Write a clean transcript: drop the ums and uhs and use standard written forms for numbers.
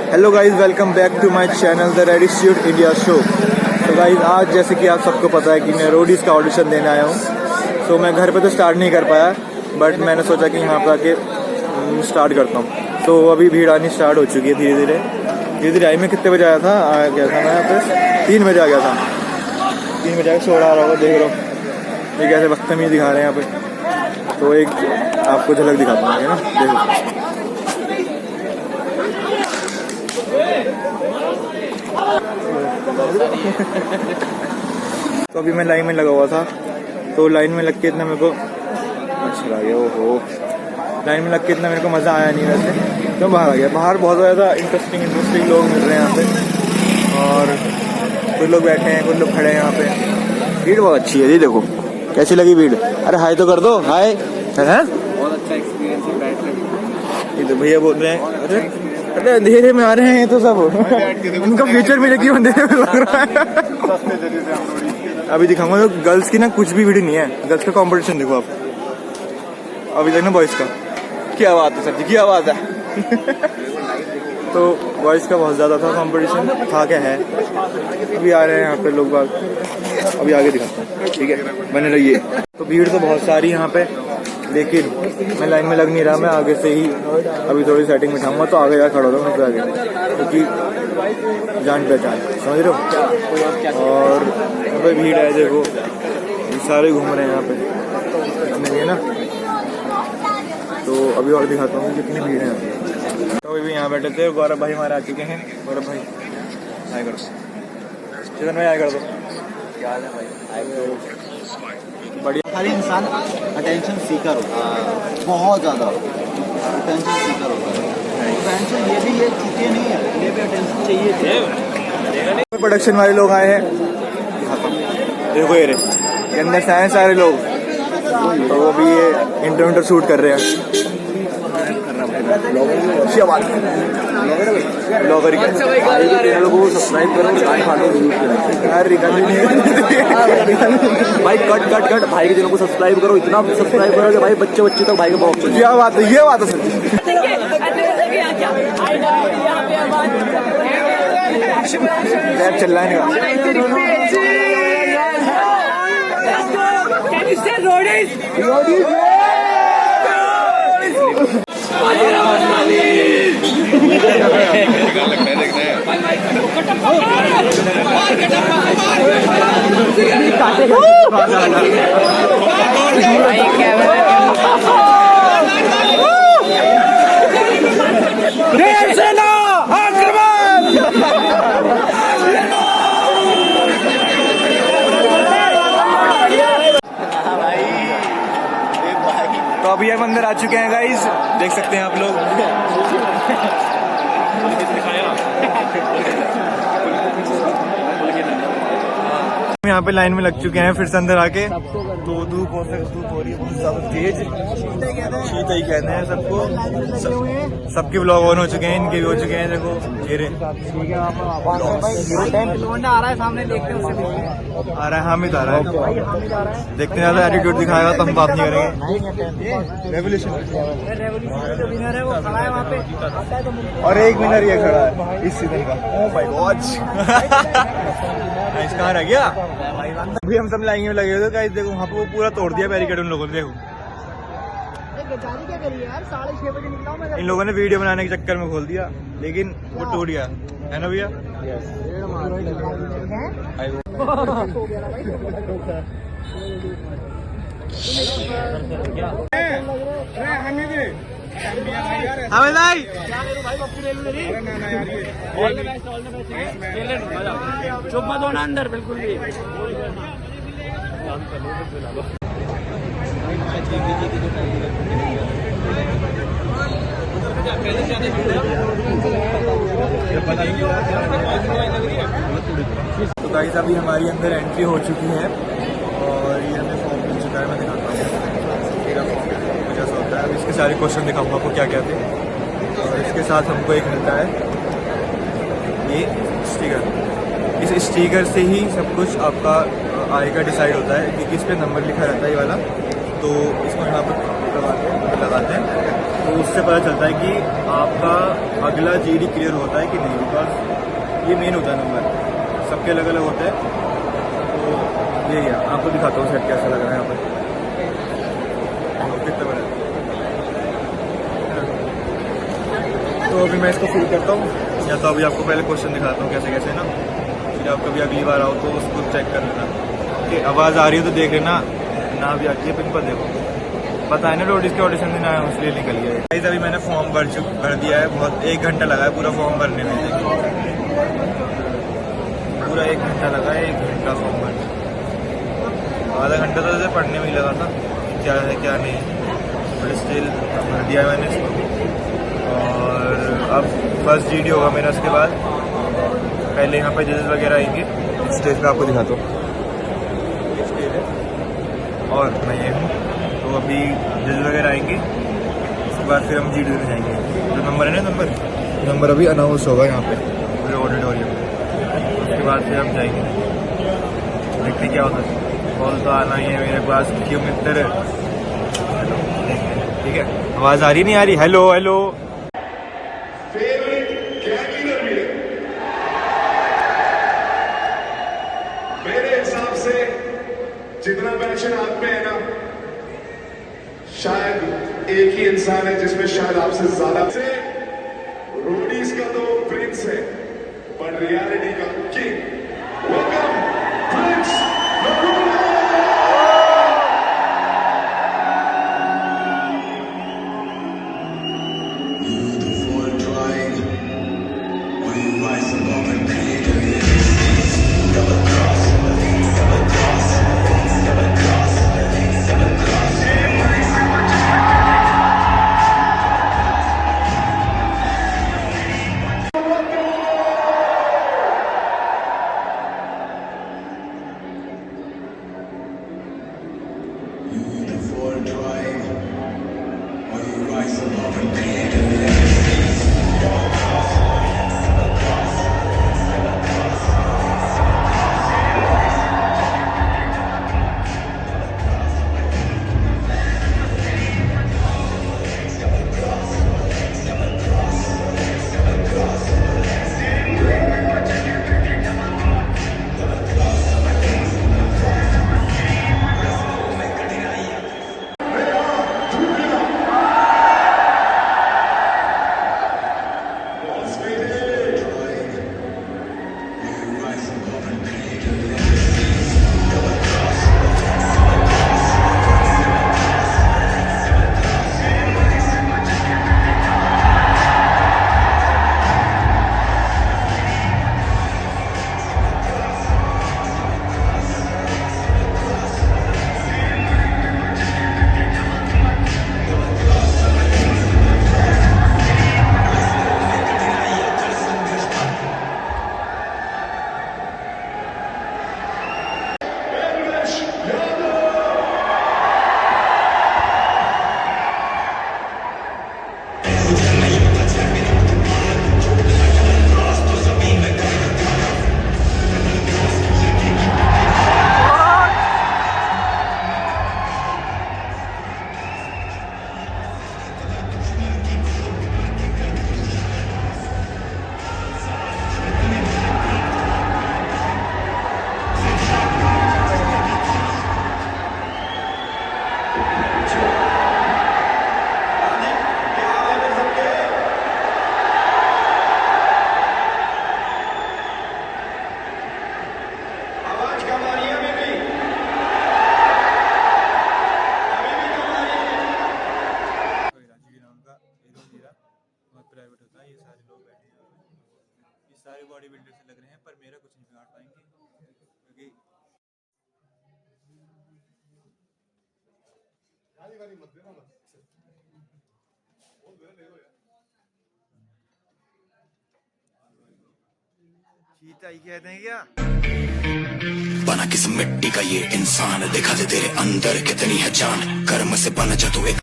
Hello guys, welcome back to my channel the रेडिस्ट्यूट India show. तो guys, आज जैसे कि आप सबको पता है कि मैं रोडीज़ का ऑडिशन देने आया हूँ। तो मैं घर पे तो स्टार्ट नहीं कर पाया, बट मैंने सोचा कि यहाँ पर आके स्टार्ट करता हूँ। तो अभी भीड़ आनी स्टार्ट हो चुकी है धीरे धीरे आई। मैं कितने बजे आया था मैं यहाँ पे 3 बजे आ गया था। 3 बजे आके 16 आ रहा होगा, देख रहा हूँ ये कैसे वक्त में दिखा रहे हैं यहाँ पे। तो एक आपको झलक दिखाता हूँ, है ना, देखो। तो अभी मैं लाइन में लगा हुआ था, तो लाइन में लग के इतना मेरे को अच्छा लगा। ओहो, लाइन में लग के इतना मेरे को मज़ा आया नहीं वैसे, तो बाहर आ गया। बाहर बहुत ज़्यादा इंटरेस्टिंग लोग मिल रहे हैं यहाँ पे, और कुछ लोग बैठे हैं, कुछ लोग खड़े हैं यहाँ पे। भीड़ बहुत अच्छी है, ये देखो कैसी लगी भीड़। अरे हाय तो कर दो, हाय। है बहुत अच्छा एक्सपीरियंस है बैठ। ये तो भैया बोल रहे हैं, अरे अंधेरे में आ रहे हैं तो सब उनका फ्यूचर में देखिए अंधेरे में लग रहा है। अभी दिखाऊंगा तो गर्ल्स की ना कुछ भी वीडियो नहीं है। गर्ल्स का कंपटीशन देखो आप। अभी देखना बॉयज का, क्या बात है सर जी, क्या बात है। तो बॉयज का बहुत ज़्यादा था कंपटीशन, था क्या है। अभी आ रहे हैं यहाँ पे लोग बाग, अभी आगे दिखाता हूँ, ठीक है, बने रहिए। तो भीड़ तो बहुत सारी यहाँ पे, लेकिन मैं लाइन में लग नहीं रहा। मैं आगे से ही अभी थोड़ी सेटिंग बिठाऊंगा तो आगे जा खड़ा होता हूँ आगे, क्योंकि जान पहचान, समझ रहे हो। और यहाँ पे भीड़ है, देखो सारे घूम रहे हैं यहाँ पे, नहीं है ना। तो अभी और दिखाता हूँ कितनी भीड़ है यहाँ पे। तो अभी यहाँ बैठे थे, गौरव भाई हमारे आ चुके हैं। गौरव भाई आए कर दो, चेतन भाई आए कर दो। क्या हाल है भाई? बढ़िया। हर इंसान अटेंशन सीकर होता है, बहुत ज़्यादा अटेंशन सीकर होता है। अटेंशन ये भी, ये चुके नहीं है, ये भी अटेंशन चाहिए थे। प्रोडक्शन वाले लोग आए हैं, देखो ये के अंदर से आए सारे लोग। तो वो भी ये इंटर शूट कर रहे हैं। ब्लॉगर लोगों को सब्सक्राइब करो, भाई कट कट कट भाई के चैनल को सब्सक्राइब करो, इतना सब्सक्राइब करो कि भाई बच्चे तक भाई का बहुत। क्या बात है, ये बात है सर। चल रहा है तो अभी हम अंदर आ चुके हैं गाइस, देख सकते हैं आप लोग। यहाँ पे लाइन में लग चुके हैं, फिर से अंदर आके। तो धूप हो रही है बहुत ज्यादा तेज, शीत ही कहते हैं सबको। सबके ब्लॉग ऑन हो चुके हैं, इनके भी हो चुके हैं। देखो चेहरे आ रहा है सामने, देखते हैं आ रहा है, हामिद आ रहा है। देखते हैं, ज्यादा एटीट्यूड दिखाएगा तो हम बात नहीं करेंगे। रेवोल्यूशन जो विनर है वो खड़ा है वहाँ पे, और एक विनर ये खड़ा है इस सीजन का। ओह माय गॉड, कहाँ रह गया? अभी हम सब लाइन में लगे हुए थे, देखो वहाँ पे वो पूरा तोड़ दिया बैरिकेड उन लोगों ने। देखो क्या करिए यार, 6:30 बजे निकला हूं मैं। इन लोगों ने वीडियो बनाने के चक्कर में खोल दिया, लेकिन वो टूट गया, है ना भैया? हमें भाई चुप मत होना अंदर बिल्कुल भी। तो गाइस अभी हमारी अंदर एंट्री हो चुकी है, और ये हमें फॉर्म मिल चुका है। मैं दिखाता हूँ कुछ ऐसा होता है। अभी इसके सारे क्वेश्चन दिखाऊंगा आपको क्या क्या थे, और इसके साथ हमको एक मिलता है ये स्टिकर। इस स्टिकर से ही सब कुछ आपका आएगा डिसाइड होता है, क्योंकि इस पर नंबर लिखा रहता है ये वाला। तो इसको यहाँ पर लगाते हैं तो उससे पता चलता है कि आपका अगला जीडी क्लियर होता है कि नहीं, बिकॉज ये मेन होता है नंबर, सबके अलग अलग होते हैं। तो यही है, आपको दिखाता हूँ सेट कैसा लग रहा है यहाँ पर, कितना बड़ा है। तो अभी मैं इसको फिल करता हूँ, या तो अभी आपको पहले क्वेश्चन दिखाता हूँ कैसे कैसे ना, फिर आप कभी अगली बार आओ तो उसको चेक कर लेना कि आवाज़ आ रही है तो देख लेना, ना भी आती है पिन पर देखो, पता है ना रोड इसके ऑडिशन दिन आया हूँ इसलिए निकल गया है। अभी मैंने फॉर्म भर दिया है, बहुत 1 घंटा लगा है पूरा फॉर्म भरने में, पूरा 1 घंटा लगा है, 1 घंटा फॉर्म भरने, आधा घंटा तो जैसे पढ़ने में ही लगा था क्या है क्या नहीं, बट स्टिल भर दिया है मैंने इसको। और अब फर्स्ट जीडी होगा मेरा, उसके बाद पहले यहाँ पे जजेस वगैरह आएंगे, स्टेज पे आपको दिखाता हूँ, स्टेज है और मैं ये हूँ। तो अभी जजेस वगैरह आएंगे, उसके बाद फिर हम जीडी में जाएंगे। जो नंबर है ना, नंबर अभी अनाउंस होगा यहाँ पे पूरे ऑडिटोरियम में, उसके बाद फिर हम जाएंगे, देखते क्या होता है। कॉल तो आना ही है मेरे पास, क्यों मित्र, ठीक है। आवाज़ आ रही नहीं आ रही, हेलो हेलो। मेरे हिसाब से जितना पैशन आप में है ना, शायद एक ही इंसान है जिसमें शायद आपसे ज्यादा से रोडीज का तो प्रिंस है, पर रियलिटी का king. Welcome Prince Narula. Private होता है, ये सारे लोग बैठे हैं, ये सारे बॉडी बिल्डर से लग रहे हैं, पर मेरा कुछ नहीं बिगाड़ पाएंगे क्योंकि चीता ही कहते हैं क्या। बना किस मिट्टी का ये इंसान, दिखा दे तेरे अंदर कितनी है जान, कर्म से बन जा तू एक